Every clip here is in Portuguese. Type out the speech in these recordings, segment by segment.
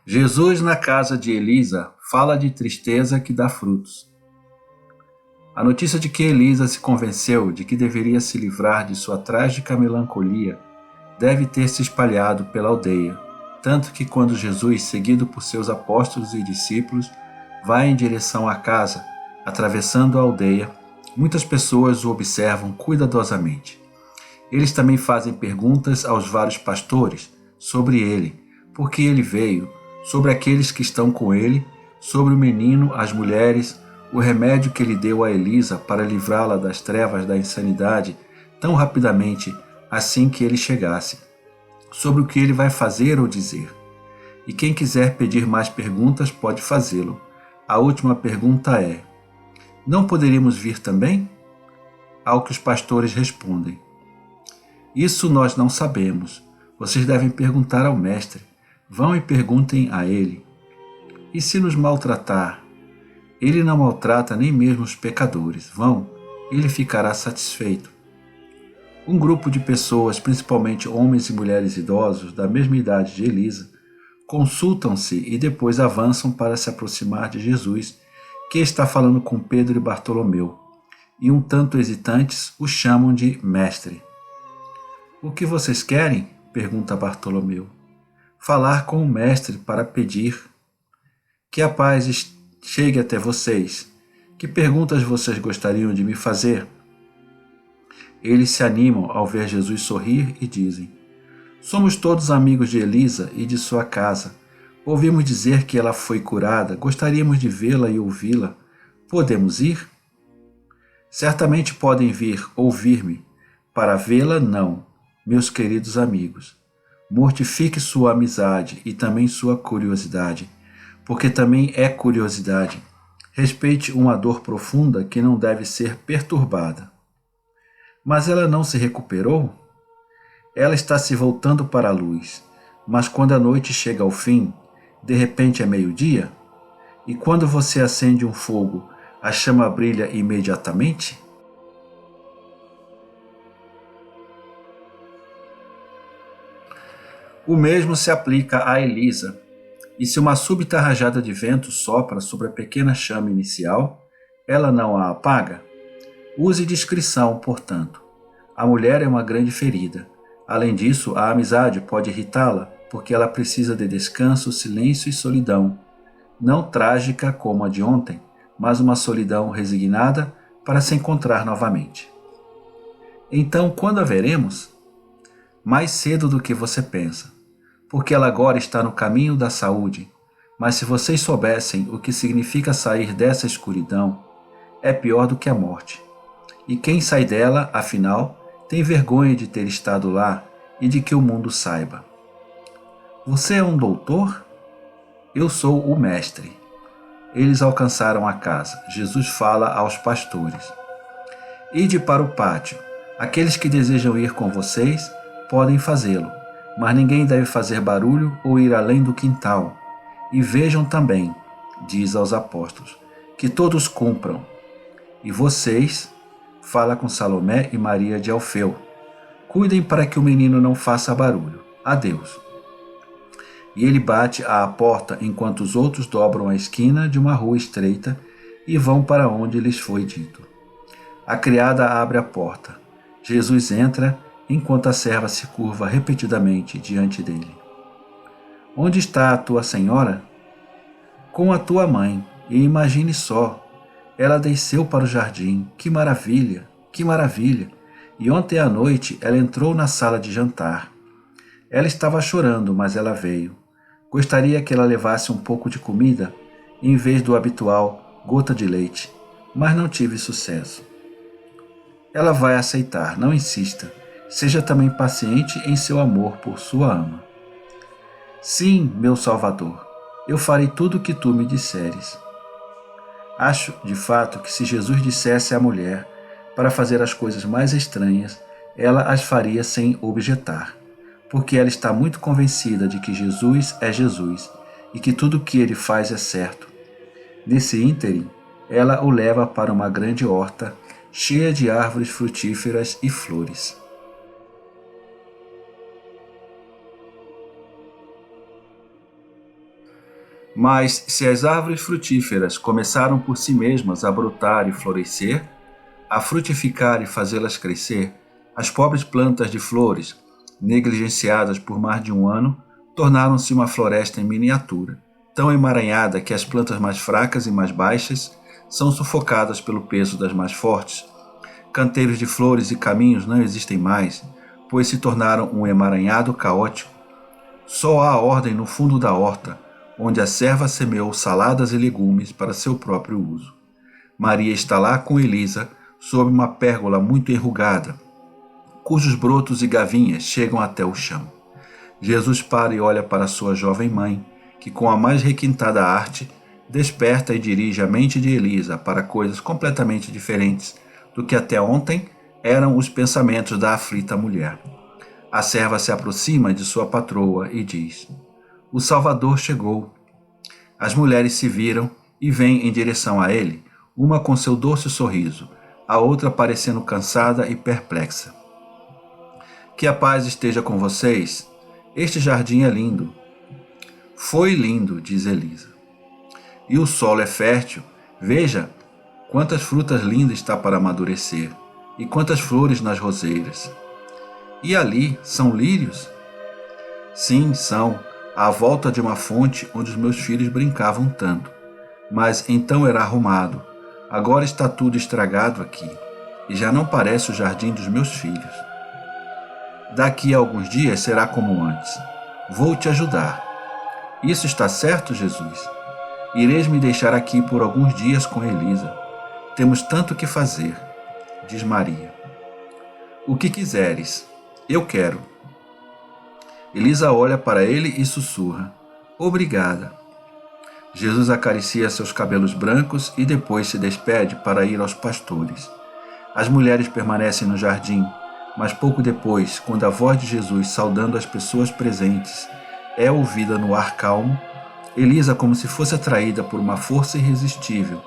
Jesus na casa de Elisa fala de tristeza que dá frutos. A notícia de que Elisa se convenceu de que deveria se livrar de sua trágica melancolia deve ter se espalhado pela aldeia, tanto que quando Jesus, seguido por seus apóstolos e discípulos, vai em direção à casa, atravessando a aldeia, muitas pessoas o observam cuidadosamente. Eles também fazem perguntas aos vários pastores sobre ele, por que ele veio, sobre aqueles que estão com ele, sobre o menino, as mulheres, o remédio que ele deu a Elisa para livrá-la das trevas da insanidade tão rapidamente assim que ele chegasse, sobre o que ele vai fazer ou dizer. E quem quiser pedir mais perguntas pode fazê-lo. A última pergunta é: não poderíamos vir também? Ao que os pastores respondem: isso nós não sabemos. Vocês devem perguntar ao mestre. Vão e perguntem a ele. E se nos maltratar? Ele não maltrata nem mesmo os pecadores. Vão, ele ficará satisfeito. Um grupo de pessoas, principalmente homens e mulheres idosos da mesma idade de Elisa, consultam-se e depois avançam para se aproximar de Jesus, que está falando com Pedro e Bartolomeu, e um tanto hesitantes o chamam de mestre. O que vocês querem? Pergunta Bartolomeu. Falar com o mestre para pedir que a paz chegue até vocês. Que perguntas vocês gostariam de me fazer? Eles se animam ao ver Jesus sorrir e dizem: somos todos amigos de Elisa e de sua casa. Ouvimos dizer que ela foi curada, gostaríamos de vê-la e ouvi-la. Podemos ir? Certamente podem vir ouvir-me. Para vê-la, não, meus queridos amigos. Mortifique sua amizade e também sua curiosidade, porque também é curiosidade. Respeite uma dor profunda que não deve ser perturbada. Mas ela não se recuperou? Ela está se voltando para a luz, mas quando a noite chega ao fim, de repente é meio-dia? E quando você acende um fogo, a chama brilha imediatamente? O mesmo se aplica a Elisa. E se uma súbita rajada de vento sopra sobre a pequena chama inicial, ela não a apaga? Use discrição, portanto. A mulher é uma grande ferida. Além disso, a amizade pode irritá-la, porque ela precisa de descanso, silêncio e solidão. Não trágica como a de ontem, mas uma solidão resignada para se encontrar novamente. Então, quando a veremos? Mais cedo do que você pensa, porque ela agora está no caminho da saúde. Mas se vocês soubessem o que significa sair dessa escuridão, é pior do que a morte. E quem sai dela, afinal, tem vergonha de ter estado lá e de que o mundo saiba. Você é um doutor? Eu sou o mestre. Eles alcançaram a casa. Jesus fala aos pastores: ide para o pátio. Aqueles que desejam ir com vocês podem fazê-lo, mas ninguém deve fazer barulho ou ir além do quintal. E vejam também, diz aos apóstolos, que todos cumpram. E vocês, fala com Salomé e Maria de Alfeu, cuidem para que o menino não faça barulho. Adeus. E ele bate à porta enquanto os outros dobram a esquina de uma rua estreita e vão para onde lhes foi dito. A criada abre a porta. Jesus entra enquanto a serva se curva repetidamente diante dele. Onde está a tua senhora? Com a tua mãe. E imagine só, ela desceu para o jardim. Que maravilha, que maravilha! E ontem à noite ela entrou na sala de jantar. Ela estava chorando, mas ela veio. Gostaria que ela levasse um pouco de comida, em vez do habitual gota de leite, mas não tive sucesso. Ela vai aceitar, não insista. Seja também paciente em seu amor por sua ama. Sim, meu Salvador, eu farei tudo o que tu me disseres. Acho, de fato, que se Jesus dissesse à mulher para fazer as coisas mais estranhas, ela as faria sem objetar, porque ela está muito convencida de que Jesus é Jesus e que tudo o que ele faz é certo. Nesse ínterim, ela o leva para uma grande horta, cheia de árvores frutíferas e flores. Mas se as árvores frutíferas começaram por si mesmas a brotar e florescer, a frutificar e fazê-las crescer, as pobres plantas de flores, negligenciadas por mais de um ano, tornaram-se uma floresta em miniatura, tão emaranhada que as plantas mais fracas e mais baixas são sufocadas pelo peso das mais fortes. Canteiros de flores e caminhos não existem mais, pois se tornaram um emaranhado caótico. Só há ordem no fundo da horta, onde a serva semeou saladas e legumes para seu próprio uso. Maria está lá com Elisa, sob uma pérgola muito enrugada, cujos brotos e gavinhas chegam até o chão. Jesus para e olha para sua jovem mãe, que com a mais requintada arte, desperta e dirige a mente de Elisa para coisas completamente diferentes do que até ontem eram os pensamentos da aflita mulher. A serva se aproxima de sua patroa e diz: "O Salvador chegou." As mulheres se viram e vêm em direção a ele, uma com seu doce sorriso, a outra parecendo cansada e perplexa. "Que a paz esteja com vocês. Este jardim é lindo." "Foi lindo", diz Elisa. "E o solo é fértil. Veja quantas frutas lindas está para amadurecer, e quantas flores nas roseiras." "E ali são lírios?" "Sim, são, à volta de uma fonte onde os meus filhos brincavam tanto. Mas então era arrumado. Agora está tudo estragado aqui, e já não parece o jardim dos meus filhos. Daqui a alguns dias será como antes. Vou te ajudar." "Isso está certo, Jesus? Ireis me deixar aqui por alguns dias com Elisa. Temos tanto que fazer", diz Maria. "O que quiseres. Eu quero." Elisa olha para ele e sussurra: "Obrigada." Jesus acaricia seus cabelos brancos e depois se despede para ir aos pastores. As mulheres permanecem no jardim, mas pouco depois, quando a voz de Jesus saudando as pessoas presentes é ouvida no ar calmo, Elisa, como se fosse atraída por uma força irresistível,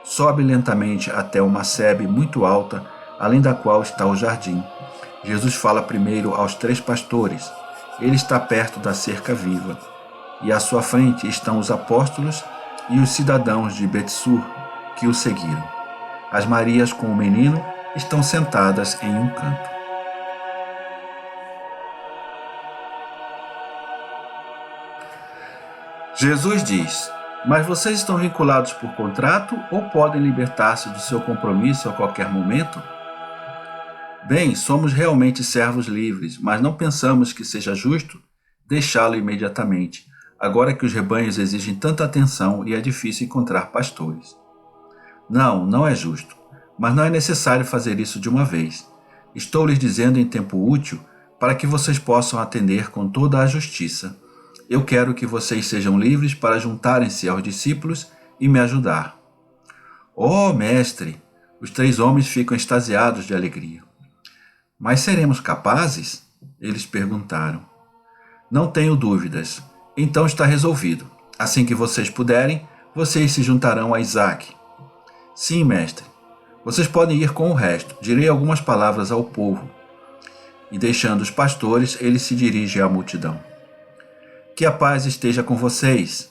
sobe lentamente até uma sebe muito alta, além da qual está o jardim. Jesus fala primeiro aos 3 pastores. Ele está perto da cerca viva, e à sua frente estão os apóstolos e os cidadãos de Betsur que o seguiram. As Marias com o menino estão sentadas em um canto. Jesus diz: "Mas vocês estão vinculados por contrato ou podem libertar-se do seu compromisso a qualquer momento?" "Bem, somos realmente servos livres, mas não pensamos que seja justo deixá-lo imediatamente, agora que os rebanhos exigem tanta atenção e é difícil encontrar pastores." "Não, não é justo, mas não é necessário fazer isso de uma vez. Estou lhes dizendo em tempo útil para que vocês possam atender com toda a justiça. Eu quero que vocês sejam livres para juntarem-se aos discípulos e me ajudar." "Oh, mestre!" Os 3 homens ficam extasiados de alegria. "Mas seremos capazes?" eles perguntaram. "Não tenho dúvidas. Então está resolvido. Assim que vocês puderem, vocês se juntarão a Isaac." "Sim, mestre. Vocês podem ir com o resto. Direi algumas palavras ao povo." E deixando os pastores, ele se dirige à multidão. "Que a paz esteja com vocês.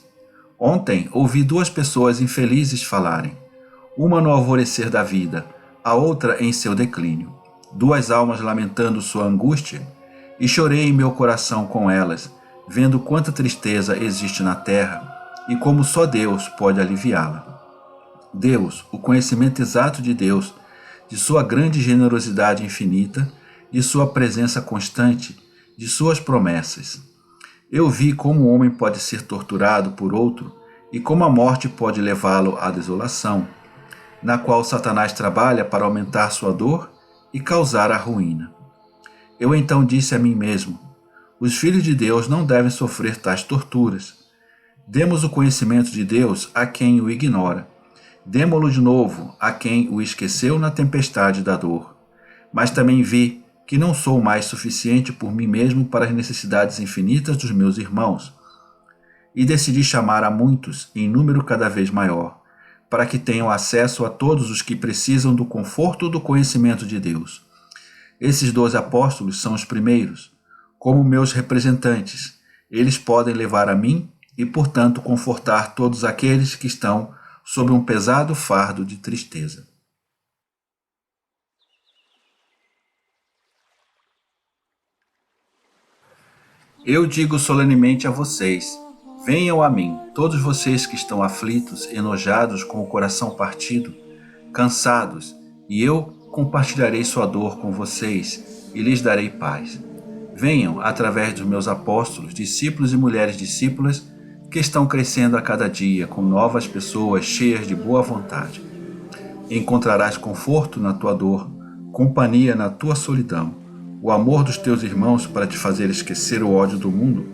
Ontem ouvi 2 pessoas infelizes falarem, uma no alvorecer da vida, a outra em seu declínio. 2 almas lamentando sua angústia, e chorei em meu coração com elas, vendo quanta tristeza existe na terra e como só Deus pode aliviá-la. Deus, o conhecimento exato de Deus, de sua grande generosidade infinita, de sua presença constante, de suas promessas. Eu vi como o homem pode ser torturado por outro e como a morte pode levá-lo à desolação, na qual Satanás trabalha para aumentar sua dor e causar a ruína. Eu então disse a mim mesmo: os filhos de Deus não devem sofrer tais torturas. Demos o conhecimento de Deus a quem o ignora. Demo-lo de novo a quem o esqueceu na tempestade da dor. Mas também vi que não sou mais suficiente por mim mesmo para as necessidades infinitas dos meus irmãos. E decidi chamar a muitos, em número cada vez maior, para que tenham acesso a todos os que precisam do conforto do conhecimento de Deus. Esses 12 apóstolos são os primeiros, como meus representantes. Eles podem levar a mim e, portanto, confortar todos aqueles que estão sob um pesado fardo de tristeza. Eu digo solenemente a vocês: venham a mim, todos vocês que estão aflitos, enojados, com o coração partido, cansados, e eu compartilharei sua dor com vocês e lhes darei paz. Venham, através dos meus apóstolos, discípulos e mulheres discípulas, que estão crescendo a cada dia com novas pessoas cheias de boa vontade. Encontrarás conforto na tua dor, companhia na tua solidão, o amor dos teus irmãos para te fazer esquecer o ódio do mundo.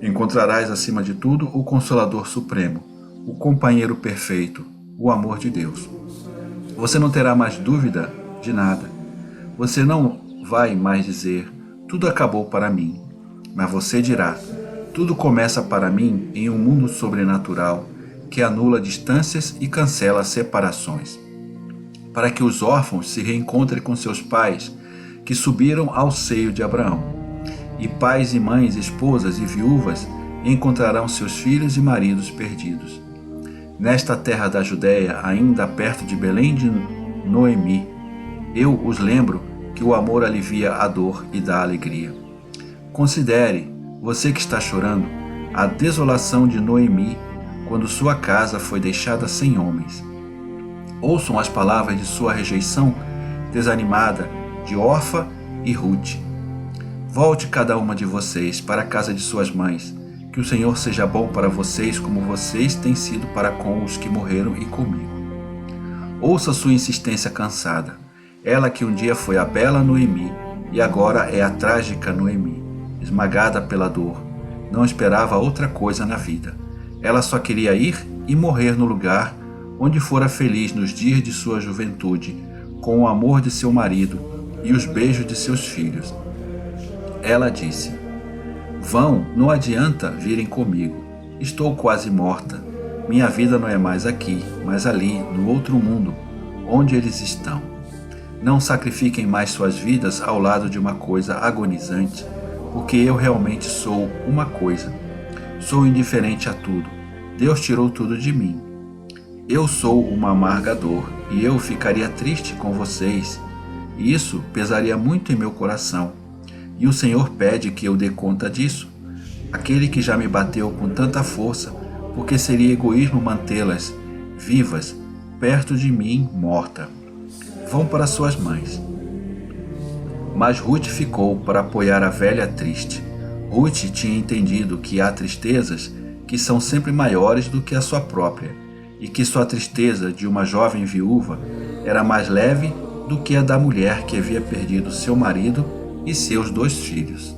Encontrarás, acima de tudo, o Consolador Supremo, o companheiro perfeito, o amor de Deus. Você não terá mais dúvida de nada. Você não vai mais dizer: tudo acabou para mim. Mas você dirá: tudo começa para mim em um mundo sobrenatural que anula distâncias e cancela separações, para que os órfãos se reencontrem com seus pais que subiram ao seio de Abraão. E pais e mães, esposas e viúvas encontrarão seus filhos e maridos perdidos. Nesta terra da Judéia, ainda perto de Belém de Noemi, eu os lembro que o amor alivia a dor e dá alegria. Considere, você que está chorando, a desolação de Noemi quando sua casa foi deixada sem homens. Ouçam as palavras de sua rejeição desanimada de Orfa e Ruth. Volte cada uma de vocês para a casa de suas mães. Que o Senhor seja bom para vocês como vocês têm sido para com os que morreram e comigo. Ouça sua insistência cansada. Ela que um dia foi a bela Noemi e agora é a trágica Noemi, esmagada pela dor. Não esperava outra coisa na vida. Ela só queria ir e morrer no lugar onde fora feliz nos dias de sua juventude, com o amor de seu marido e os beijos de seus filhos. Ela disse: vão, não adianta virem comigo. Estou quase morta. Minha vida não é mais aqui, mas ali, no outro mundo, onde eles estão. Não sacrifiquem mais suas vidas ao lado de uma coisa agonizante, porque eu realmente sou uma coisa. Sou indiferente a tudo. Deus tirou tudo de mim. Eu sou uma amarga dor, e eu ficaria triste com vocês. E isso pesaria muito em meu coração. E o Senhor pede que eu dê conta disso. Aquele que já me bateu com tanta força, porque seria egoísmo mantê-las vivas, perto de mim, morta. Vão para suas mães. Mas Ruth ficou para apoiar a velha triste. Ruth tinha entendido que há tristezas que são sempre maiores do que a sua própria, e que sua tristeza de uma jovem viúva era mais leve do que a da mulher que havia perdido seu marido e seus 2 filhos.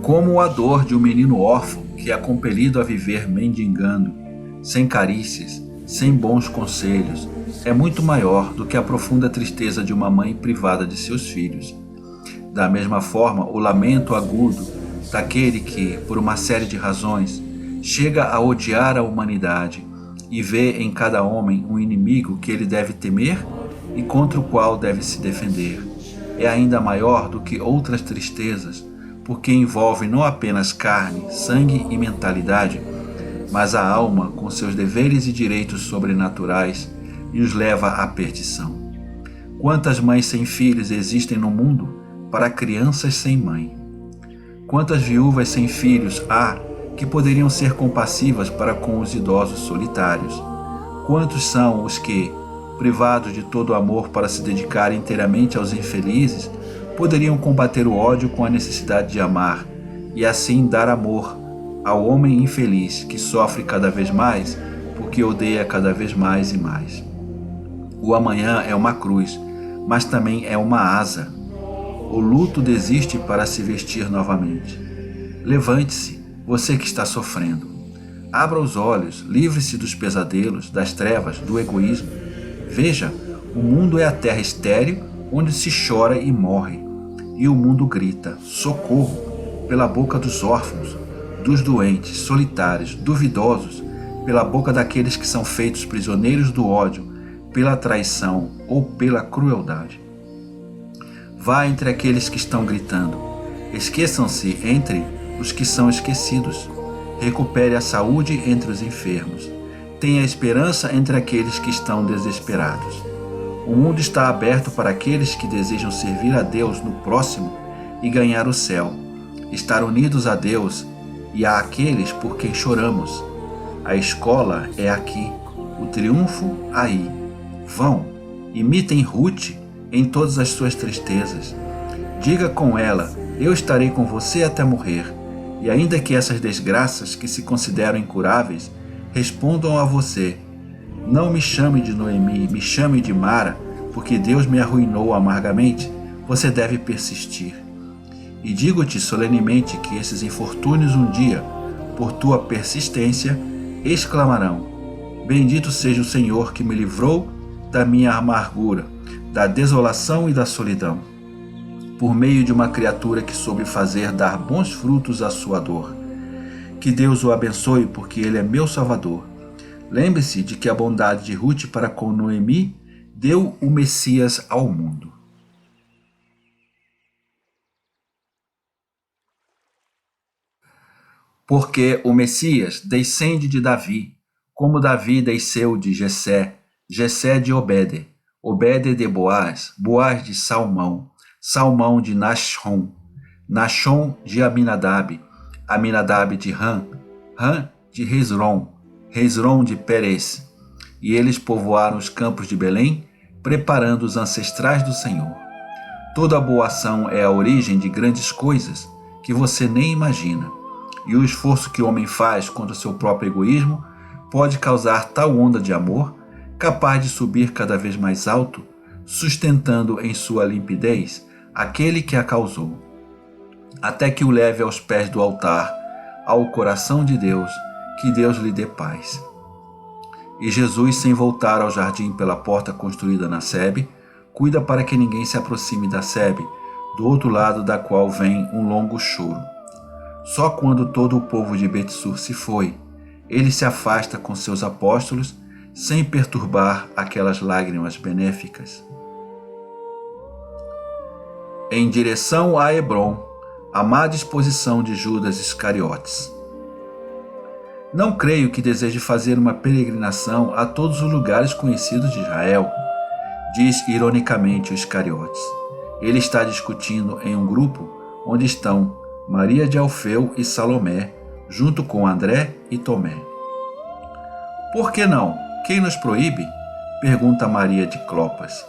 Como a dor de um menino órfão que é compelido a viver mendigando, sem carícias, sem bons conselhos, é muito maior do que a profunda tristeza de uma mãe privada de seus filhos. Da mesma forma, o lamento agudo daquele que, por uma série de razões, chega a odiar a humanidade e vê em cada homem um inimigo que ele deve temer e contra o qual deve se defender, é ainda maior do que outras tristezas, porque envolve não apenas carne, sangue e mentalidade, mas a alma com seus deveres e direitos sobrenaturais e os leva à perdição. Quantas mães sem filhos existem no mundo para crianças sem mãe? Quantas viúvas sem filhos há que poderiam ser compassivas para com os idosos solitários? Quantos são os que, privados de todo amor para se dedicar inteiramente aos infelizes, poderiam combater o ódio com a necessidade de amar e assim dar amor ao homem infeliz que sofre cada vez mais porque odeia cada vez mais e mais? O amanhã é uma cruz, mas também é uma asa. O luto desiste para se vestir novamente. Levante-se, você que está sofrendo. Abra os olhos, livre-se dos pesadelos, das trevas, do egoísmo. Veja, o mundo é a terra estéril onde se chora e morre. E o mundo grita socorro pela boca dos órfãos, dos doentes, solitários, duvidosos, pela boca daqueles que são feitos prisioneiros do ódio, pela traição ou pela crueldade. Vá entre aqueles que estão gritando. Esqueçam-se entre os que são esquecidos. Recupere a saúde entre os enfermos. Tenha esperança entre aqueles que estão desesperados. O mundo está aberto para aqueles que desejam servir a Deus no próximo e ganhar o céu, estar unidos a Deus e a aqueles por quem choramos. A escola é aqui, o triunfo aí. Vão, imitem Ruth em todas as suas tristezas. Diga com ela: eu estarei com você até morrer. E ainda que essas desgraças que se consideram incuráveis respondam a você: não me chame de Noemi, me chame de Mara, porque Deus me arruinou amargamente, você deve persistir. E digo-te solenemente que esses infortúnios um dia, por tua persistência, exclamarão: bendito seja o Senhor que me livrou da minha amargura, da desolação e da solidão, por meio de uma criatura que soube fazer dar bons frutos à sua dor. Que Deus o abençoe, porque Ele é meu Salvador. Lembre-se de que a bondade de Ruth para com Noemi deu o Messias ao mundo. Porque o Messias descende de Davi, como Davi desceu de Jessé, Jessé de Obede, Obede de Boaz, Boaz de Salmão, Salmão de Nachom, Nachom de Aminadab, Aminadab de Ram, Ram de Hezron, Hezron de Perez. E eles povoaram os campos de Belém, preparando os ancestrais do Senhor. Toda boa ação é a origem de grandes coisas que você nem imagina. E o esforço que o homem faz contra seu próprio egoísmo pode causar tal onda de amor, capaz de subir cada vez mais alto, sustentando em sua limpidez aquele que a causou, até que o leve aos pés do altar, ao coração de Deus, que Deus lhe dê paz. E Jesus, sem voltar ao jardim pela porta construída na sebe, cuida para que ninguém se aproxime da sebe, do outro lado da qual vem um longo choro. Só quando todo o povo de Betsur se foi, ele se afasta com seus apóstolos, sem perturbar aquelas lágrimas benéficas. Em direção a Hebrom, à má disposição de Judas Iscariotes. Não creio que deseje fazer uma peregrinação a todos os lugares conhecidos de Israel, diz ironicamente o Iscariotes. Ele está discutindo em um grupo onde estão Maria de Alfeu e Salomé, junto com André e Tomé. Por que não? Quem nos proíbe? Pergunta Maria de Clopas.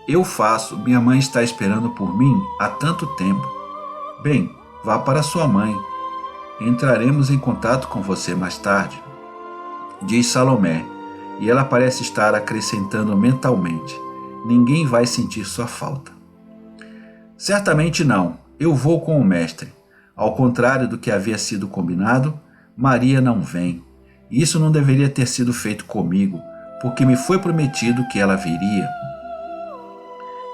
Eu faço, minha mãe está esperando por mim há tanto tempo. Bem, vá para sua mãe. Entraremos em contato com você mais tarde, diz Salomé, e ela parece estar acrescentando mentalmente: ninguém vai sentir sua falta. Certamente não, eu vou com o mestre. Ao contrário do que havia sido combinado, Maria não vem. Isso não deveria ter sido feito comigo, porque me foi prometido que ela viria.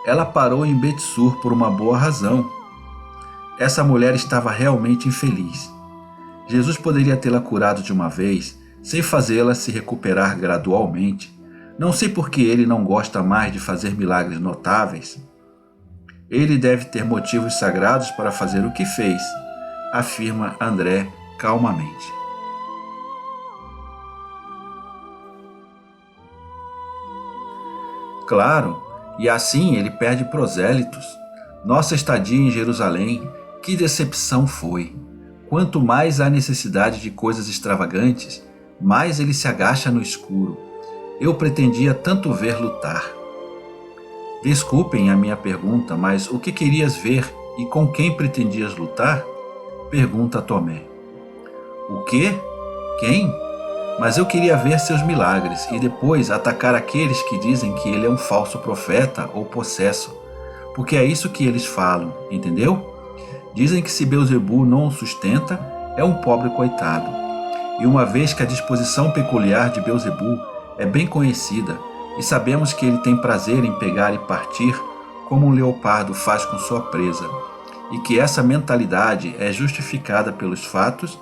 Ela parou em Betsur por uma boa razão. Essa mulher estava realmente infeliz. Jesus poderia tê-la curado de uma vez, sem fazê-la se recuperar gradualmente. Não sei por que ele não gosta mais de fazer milagres notáveis. Ele deve ter motivos sagrados para fazer o que fez, afirma André calmamente. Claro, e assim ele perde prosélitos. Nossa estadia em Jerusalém, que decepção foi! Quanto mais há necessidade de coisas extravagantes, mais ele se agacha no escuro. Eu pretendia tanto ver lutar. Desculpem a minha pergunta, mas o que querias ver e com quem pretendias lutar? Pergunta Tomé. O quê? Quem? Mas eu queria ver seus milagres e depois atacar aqueles que dizem que ele é um falso profeta ou possesso, porque é isso que eles falam, entendeu? Dizem que se Beelzebu não o sustenta, é um pobre coitado. E uma vez que a disposição peculiar de Beelzebu é bem conhecida, e sabemos que ele tem prazer em pegar e partir, como um leopardo faz com sua presa, e que essa mentalidade é justificada pelos fatos,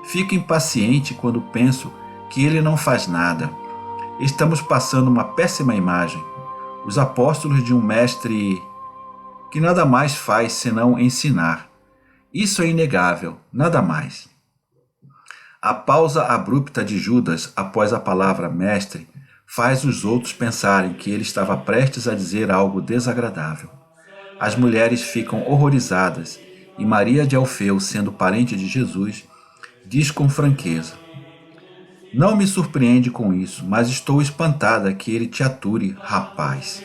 fico impaciente quando penso que ele não faz nada. Estamos passando uma péssima imagem. Os apóstolos de um mestre que nada mais faz senão ensinar. Isso é inegável, nada mais. A pausa abrupta de Judas após a palavra mestre faz os outros pensarem que ele estava prestes a dizer algo desagradável. As mulheres ficam horrorizadas e Maria de Alfeu, sendo parente de Jesus, diz com franqueza: Não me surpreende com isso, mas estou espantada que ele te ature, rapaz.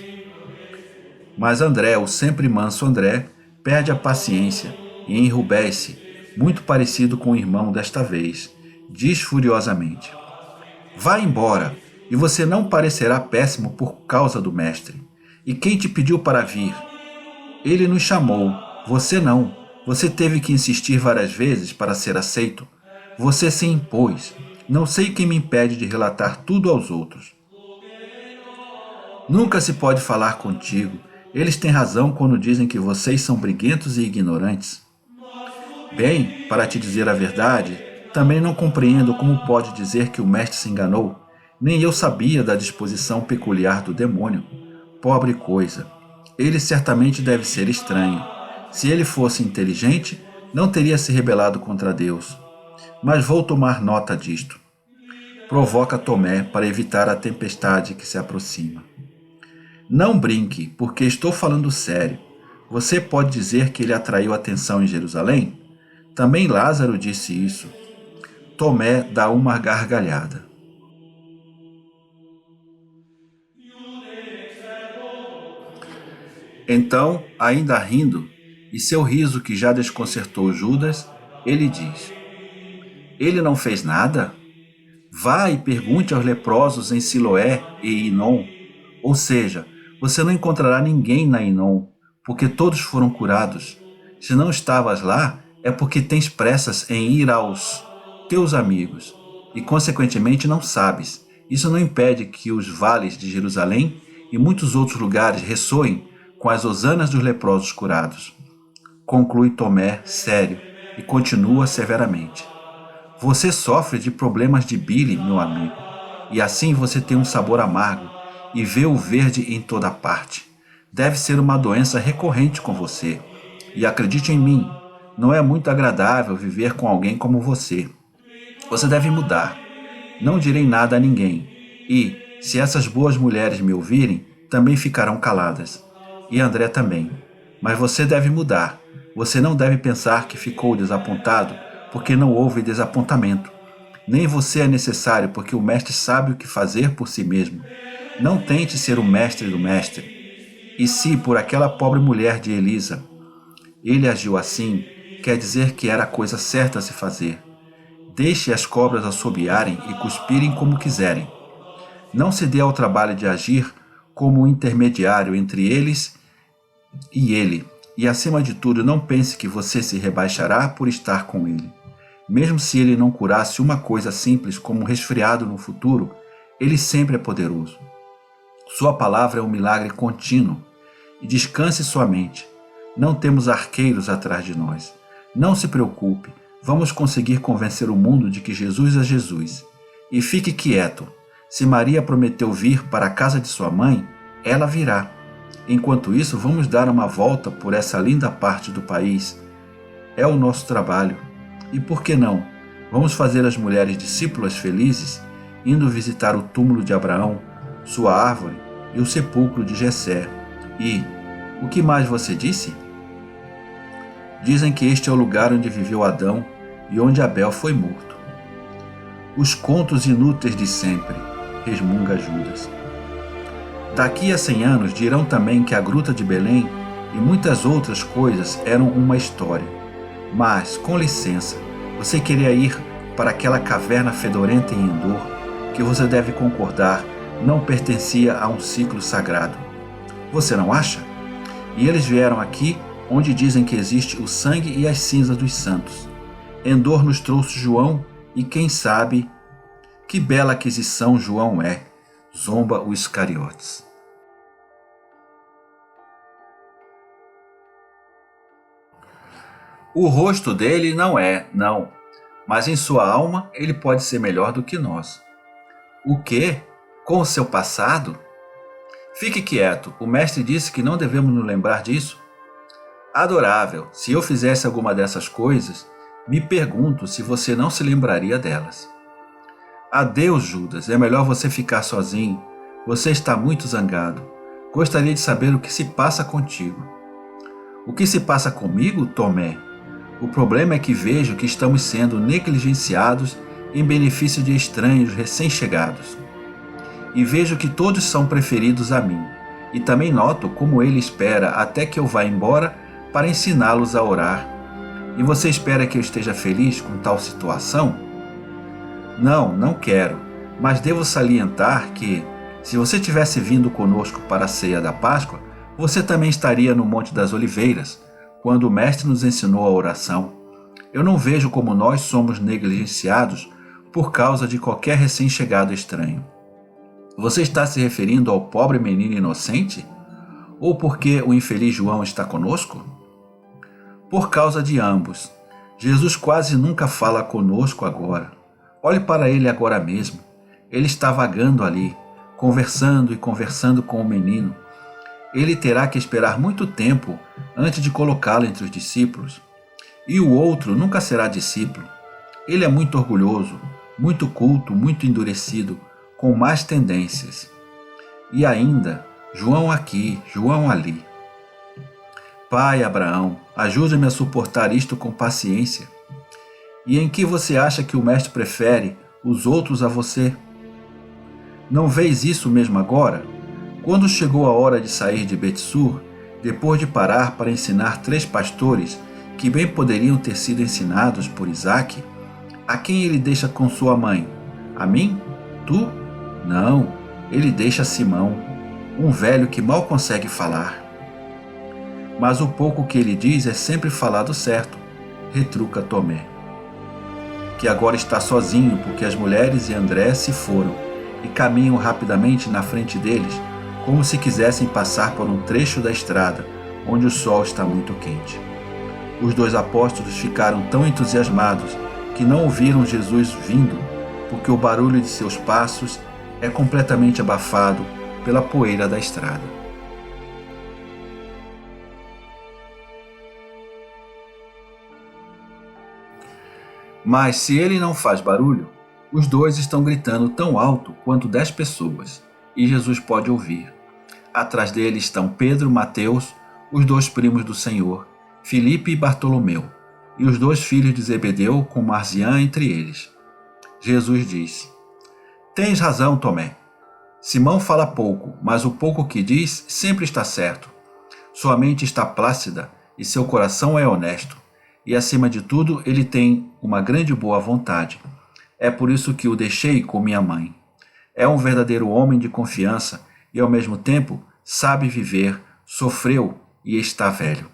Mas André, o sempre manso André, perde a paciência e enrubesce, muito parecido com o irmão desta vez. Diz furiosamente: Vá embora, e você não parecerá péssimo por causa do mestre. E quem te pediu para vir? Ele nos chamou, você não. Você teve que insistir várias vezes para ser aceito. Você se impôs. Não sei quem me impede de relatar tudo aos outros. Nunca se pode falar contigo. Eles têm razão quando dizem que vocês são briguentos e ignorantes. Bem, para te dizer a verdade, também não compreendo como pode dizer que o mestre se enganou. Nem eu sabia da disposição peculiar do demônio. Pobre coisa. Ele certamente deve ser estranho. Se ele fosse inteligente, não teria se rebelado contra Deus. Mas vou tomar nota disto. Provoca Tomé para evitar a tempestade que se aproxima. Não brinque, porque estou falando sério. Você pode dizer que ele atraiu atenção em Jerusalém? Também Lázaro disse isso. Tomé dá uma gargalhada. Então, ainda rindo, e seu riso que já desconcertou Judas, ele diz: Ele não fez nada? Vá e pergunte aos leprosos em Siloé e Inom. Ou seja, você não encontrará ninguém na Inom, porque todos foram curados. Se não estavas lá, é porque tens pressas em ir aos teus amigos, e consequentemente não sabes. Isso não impede que os vales de Jerusalém e muitos outros lugares ressoem com as hosanas dos leprosos curados. Conclui Tomé, sério, e continua severamente. Você sofre de problemas de bile, meu amigo, e assim você tem um sabor amargo e vê o verde em toda parte. Deve ser uma doença recorrente com você. E acredite em mim, não é muito agradável viver com alguém como você. Você deve mudar. Não direi nada a ninguém. E, se essas boas mulheres me ouvirem, também ficarão caladas. E André também. Mas você deve mudar. Você não deve pensar que ficou desapontado porque não houve desapontamento. Nem você é necessário porque o mestre sabe o que fazer por si mesmo. Não tente ser o mestre do mestre. E se por aquela pobre mulher de Elisa ele agiu assim, quer dizer que era a coisa certa a se fazer. Deixe as cobras assobiarem e cuspirem como quiserem. Não se dê ao trabalho de agir como um intermediário entre eles e ele. E acima de tudo, não pense que você se rebaixará por estar com ele. Mesmo se ele não curasse uma coisa simples como um resfriado no futuro, ele sempre é poderoso. Sua palavra é um milagre contínuo. E descanse sua mente. Não temos arqueiros atrás de nós. Não se preocupe, vamos conseguir convencer o mundo de que Jesus é Jesus. E fique quieto. Se Maria prometeu vir para a casa de sua mãe, ela virá. Enquanto isso, vamos dar uma volta por essa linda parte do país. É o nosso trabalho. E por que não? Vamos fazer as mulheres discípulas felizes, indo visitar o túmulo de Abraão, sua árvore e o sepulcro de Jessé. E, o que mais você disse? Dizem que este é o lugar onde viveu Adão e onde Abel foi morto. Os contos inúteis de sempre, resmunga Judas. Daqui a 100 anos dirão também que a Gruta de Belém e muitas outras coisas eram uma história. Mas, com licença, você queria ir para aquela caverna fedorenta em Endor, que você deve concordar não pertencia a um ciclo sagrado. Você não acha? E eles vieram aqui onde dizem que existe o sangue e as cinzas dos santos. Endor nos trouxe João e quem sabe que bela aquisição João é, zomba o Iscariotes. O rosto dele não é, não, mas em sua alma ele pode ser melhor do que nós. O quê? Com o seu passado? Fique quieto, o mestre disse que não devemos nos lembrar disso. Adorável, se eu fizesse alguma dessas coisas, me pergunto se você não se lembraria delas. Adeus, Judas, é melhor você ficar sozinho. Você está muito zangado. Gostaria de saber o que se passa contigo. O que se passa comigo, Tomé? O problema é que vejo que estamos sendo negligenciados em benefício de estranhos recém-chegados. E vejo que todos são preferidos a mim. E também noto como ele espera até que eu vá embora para ensiná-los a orar. E você espera que eu esteja feliz com tal situação? Não, não quero, mas devo salientar que, se você tivesse vindo conosco para a ceia da Páscoa, você também estaria no Monte das Oliveiras, quando o Mestre nos ensinou a oração. Eu não vejo como nós somos negligenciados por causa de qualquer recém-chegado estranho. Você está se referindo ao pobre menino inocente? Ou porque o infeliz João está conosco? Por causa de ambos. Jesus quase nunca fala conosco agora. Olhe para ele agora mesmo. Ele está vagando ali, conversando e conversando com o menino. Ele terá que esperar muito tempo antes de colocá-lo entre os discípulos. E o outro nunca será discípulo. Ele é muito orgulhoso, muito culto, muito endurecido, com más tendências. E ainda, João aqui, João ali. Pai Abraão, ajude-me a suportar isto com paciência. E em que você acha que o mestre prefere os outros a você? Não vês isso mesmo agora? Quando chegou a hora de sair de Betsur, depois de parar para ensinar 3 pastores que bem poderiam ter sido ensinados por Isaque, a quem ele deixa com sua mãe? A mim? Tu? Não, ele deixa Simão, um velho que mal consegue falar. Mas o pouco que ele diz é sempre falado certo, retruca Tomé, que agora está sozinho porque as mulheres e André se foram e caminham rapidamente na frente deles, como se quisessem passar por um trecho da estrada onde o sol está muito quente. Os 2 apóstolos ficaram tão entusiasmados que não ouviram Jesus vindo, porque o barulho de seus passos é completamente abafado pela poeira da estrada. Mas se ele não faz barulho, os 2 estão gritando tão alto quanto 10 pessoas, e Jesus pode ouvir. Atrás dele estão Pedro, Mateus, os 2 primos do Senhor, Filipe e Bartolomeu, e os 2 filhos de Zebedeu, com Marziã entre eles. Jesus diz: Tens razão, Tomé. Simão fala pouco, mas o pouco que diz sempre está certo. Sua mente está plácida e seu coração é honesto. E acima de tudo, ele tem uma grande boa vontade. É por isso que o deixei com minha mãe. É um verdadeiro homem de confiança e, ao mesmo tempo, sabe viver, sofreu e está velho.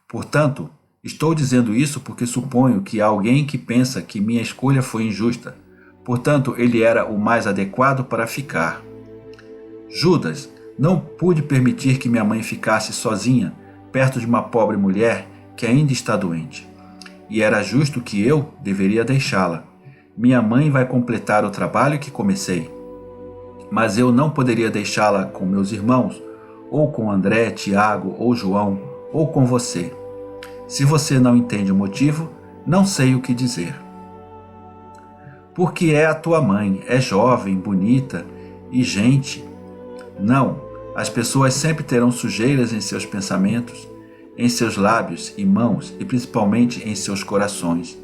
Portanto, estou dizendo isso porque suponho que há alguém que pensa que minha escolha foi injusta. Portanto, ele era o mais adequado para ficar. Judas, não pude permitir que minha mãe ficasse sozinha, perto de uma pobre mulher que ainda está doente. E era justo que eu deveria deixá-la. Minha mãe vai completar o trabalho que comecei. Mas eu não poderia deixá-la com meus irmãos, ou com André, Tiago ou João, ou com você. Se você não entende o motivo, não sei o que dizer. Porque é a tua mãe, é jovem, bonita e gente. Não, as pessoas sempre terão sujeiras em seus pensamentos, em seus lábios e mãos e principalmente em seus corações.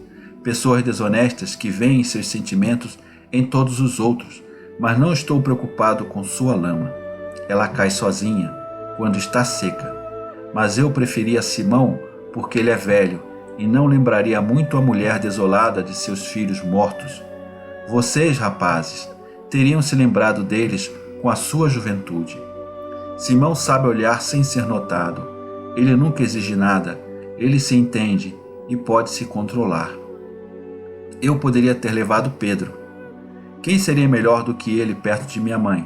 Pessoas desonestas que veem seus sentimentos em todos os outros, mas não estou preocupado com sua lama. Ela cai sozinha, quando está seca. Mas eu preferia Simão porque ele é velho e não lembraria muito a mulher desolada de seus filhos mortos. Vocês, rapazes, teriam se lembrado deles com a sua juventude. Simão sabe olhar sem ser notado. Ele nunca exige nada, ele se entende e pode se controlar. Eu poderia ter levado Pedro. Quem seria melhor do que ele perto de minha mãe?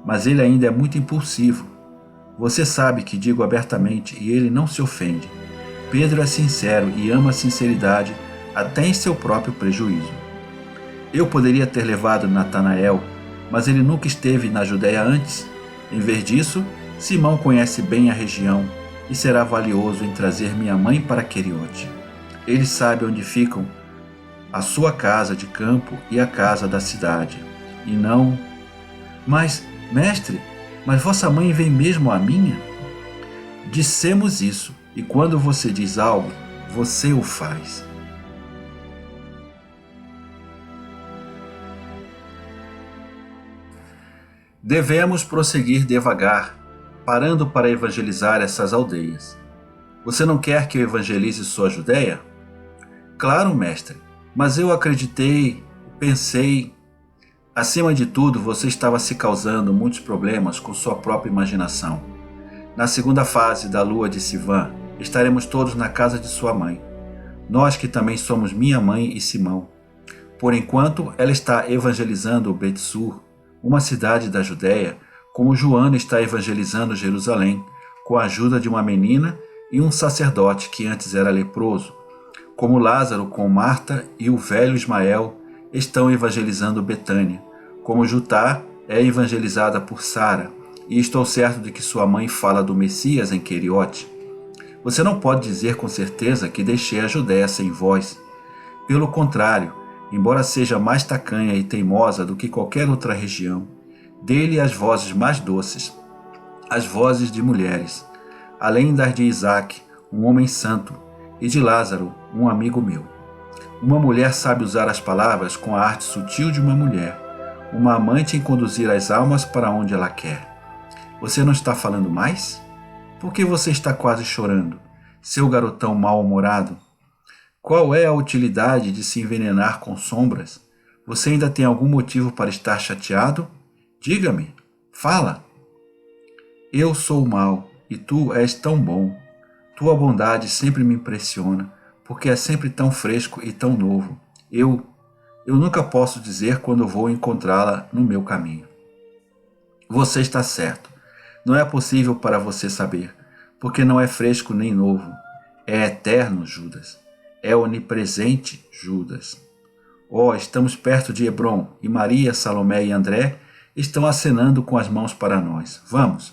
Mas ele ainda é muito impulsivo. Você sabe que digo abertamente e ele não se ofende. Pedro é sincero e ama a sinceridade até em seu próprio prejuízo. Eu poderia ter levado Natanael, mas ele nunca esteve na Judéia antes. Em vez disso, Simão conhece bem a região e será valioso em trazer minha mãe para Queriote. Ele sabe onde ficam a sua casa de campo e a casa da cidade, e não... Mas, mestre, mas vossa mãe vem mesmo à minha? Dissemos isso, e quando você diz algo, você o faz. Devemos prosseguir devagar, parando para evangelizar essas aldeias. Você não quer que eu evangelize sua Judéia? Claro, mestre, mas eu acreditei, pensei... Acima de tudo, você estava se causando muitos problemas com sua própria imaginação. Na segunda fase da lua de Sivan, estaremos todos na casa de sua mãe. Nós que também somos minha mãe e Simão. Por enquanto, ela está evangelizando Bet-sur, uma cidade da Judéia, como Joana está evangelizando Jerusalém, com a ajuda de uma menina e um sacerdote que antes era leproso, como Lázaro com Marta e o velho Ismael estão evangelizando Betânia, como Jutá é evangelizada por Sara, e estou certo de que sua mãe fala do Messias em Queriote. Você não pode dizer com certeza que deixei a Judéia sem voz. Pelo contrário, embora seja mais tacanha e teimosa do que qualquer outra região, dê-lhe as vozes mais doces, as vozes de mulheres, além das de Isaac, um homem santo, e de Lázaro, um amigo meu. Uma mulher sabe usar as palavras com a arte sutil de uma mulher, uma amante em conduzir as almas para onde ela quer. Você não está falando mais? Por que você está quase chorando, seu garotão mal-humorado? Qual é a utilidade de se envenenar com sombras? Você ainda tem algum motivo para estar chateado? Diga-me, fala. Eu sou o mal, e tu és tão bom. Tua bondade sempre me impressiona, porque é sempre tão fresco e tão novo. Eu nunca posso dizer quando vou encontrá-la no meu caminho. Você está certo. Não é possível para você saber, porque não é fresco nem novo. É eterno, Judas. É onipresente, Judas. Oh, estamos perto de Hebron, e Maria, Salomé e André estão acenando com as mãos para nós. Vamos.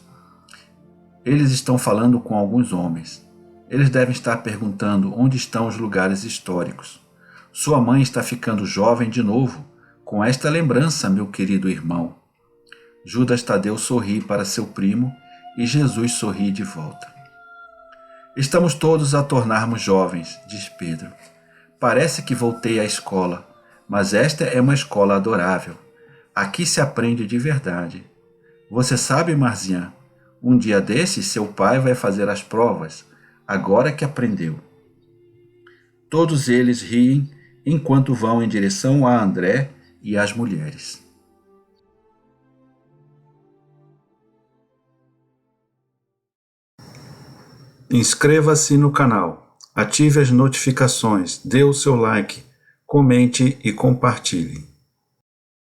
Eles estão falando com alguns homens. Eles devem estar perguntando onde estão os lugares históricos. Sua mãe está ficando jovem de novo, com esta lembrança, meu querido irmão. Judas Tadeu sorri para seu primo e Jesus sorri de volta. Estamos todos a tornarmos jovens, diz Pedro. Parece que voltei à escola, mas esta é uma escola adorável. Aqui se aprende de verdade. Você sabe, Marzian, um dia desses seu pai vai fazer as provas, agora que aprendeu. Todos eles riem enquanto vão em direção a André e às mulheres. Inscreva-se no canal, ative as notificações, dê o seu like, comente e compartilhe.